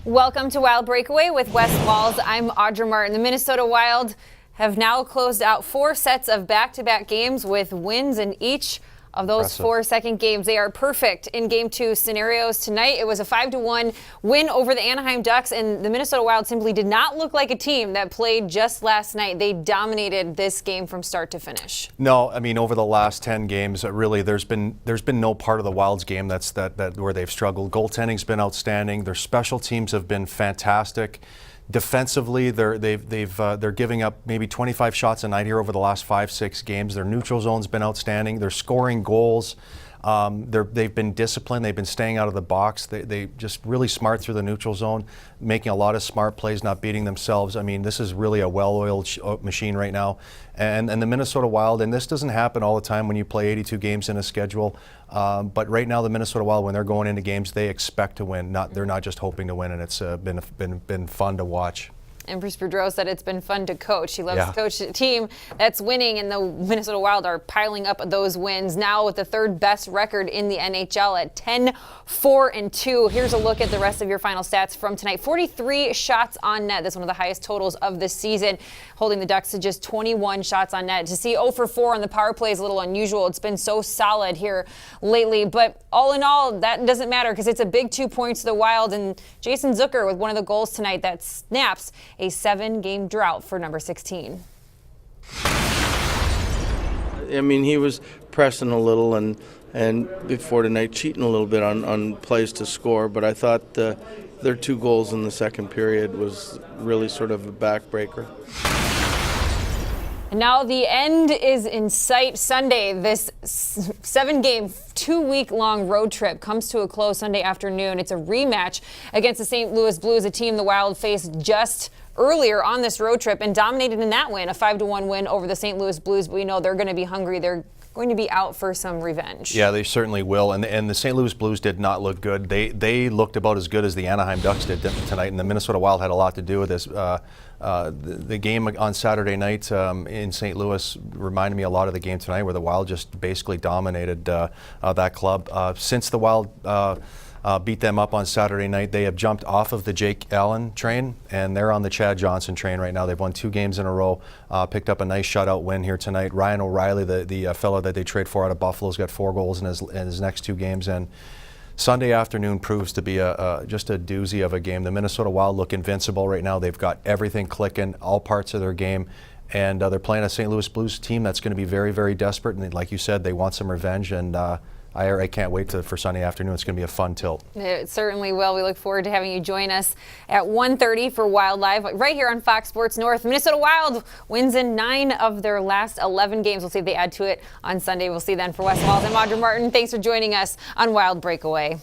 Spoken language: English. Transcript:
Welcome to Wild Breakaway with Wes Walz. I'm Audra Martin. The Minnesota Wild have now closed out 4 sets of back-to-back games with wins in each of those 4 second games. They are perfect in Game 2 scenarios. Tonight, it was a 5-1 win over the Anaheim Ducks, and the Minnesota Wild simply did not look like a team that played just last night. They dominated this game from start to finish. No, I mean, over the last 10 games, really, there's been no part of the Wild's game that's where they've struggled. Goaltending's been outstanding. Their special teams have been fantastic. Defensively, they're giving up maybe 25 shots a night here over the last 5-6 games. Their neutral zone's been outstanding. They're scoring goals. They've been disciplined. They've been staying out of the box. They just really smart through the neutral zone, making a lot of smart plays, not beating themselves. I mean, this is really a well-oiled machine right now. And the Minnesota Wild, and this doesn't happen all the time when you play 82 games in a schedule, but right now the Minnesota Wild, when they're going into games, they expect to win. They're not just hoping to win, and it's been fun to watch. And Bruce Boudreau said it's been fun to coach. He loves to coach a team that's winning, and the Minnesota Wild are piling up those wins now with the 3rd best record in the NHL at 10-4-2. Here's a look at the rest of your final stats from tonight. 43 shots on net. That's one of the highest totals of this season, holding the Ducks to just 21 shots on net. To see 0 for 4 on the power play is a little unusual. It's been so solid here lately. But all in all, that doesn't matter because it's a big 2 points to the Wild. And Jason Zucker with one of the goals tonight that snaps a 7-game drought for number 16. I mean, he was pressing a little and before tonight cheating a little bit on plays to score, but I thought their 2 goals in the second period was really sort of a backbreaker. And now the end is in sight. Sunday, this 7-game, 2-week-long road trip comes to a close Sunday afternoon. It's a rematch against the St. Louis Blues, a team the Wild faced just earlier on this road trip and dominated in that win, a 5-1 win over the St. Louis Blues. But we know they're going to be hungry. They're going to be out for some revenge. Yeah, they certainly will. And the St. Louis Blues did not look good. They looked about as good as the Anaheim Ducks did tonight, and the Minnesota Wild had a lot to do with this. The game on Saturday night in St. Louis reminded me a lot of the game tonight, where the Wild just basically dominated that club. Since the Wild beat them up on Saturday night, they have jumped off of the Jake Allen train, and they're on the Chad Johnson train right now. They've won 2 games in a row, picked up a nice shutout win here tonight. Ryan O'Reilly, the fellow that they trade for out of Buffalo, has got 4 goals in his next 2 games. And Sunday afternoon proves to be just a doozy of a game. The Minnesota Wild look invincible right now. They've got everything clicking, all parts of their game. And they're playing a St. Louis Blues team that's going to be very, very desperate. And like you said, they want some revenge. And I can't wait for Sunday afternoon. It's going to be a fun tilt. It certainly will. We look forward to having you join us at 1:30 for Wild Live right here on Fox Sports North. Minnesota Wild wins in 9 of their last 11 games. We'll see if they add to it on Sunday. We'll see then. For Wes Walz, I'm Audra Martin. Thanks for joining us on Wild Breakaway.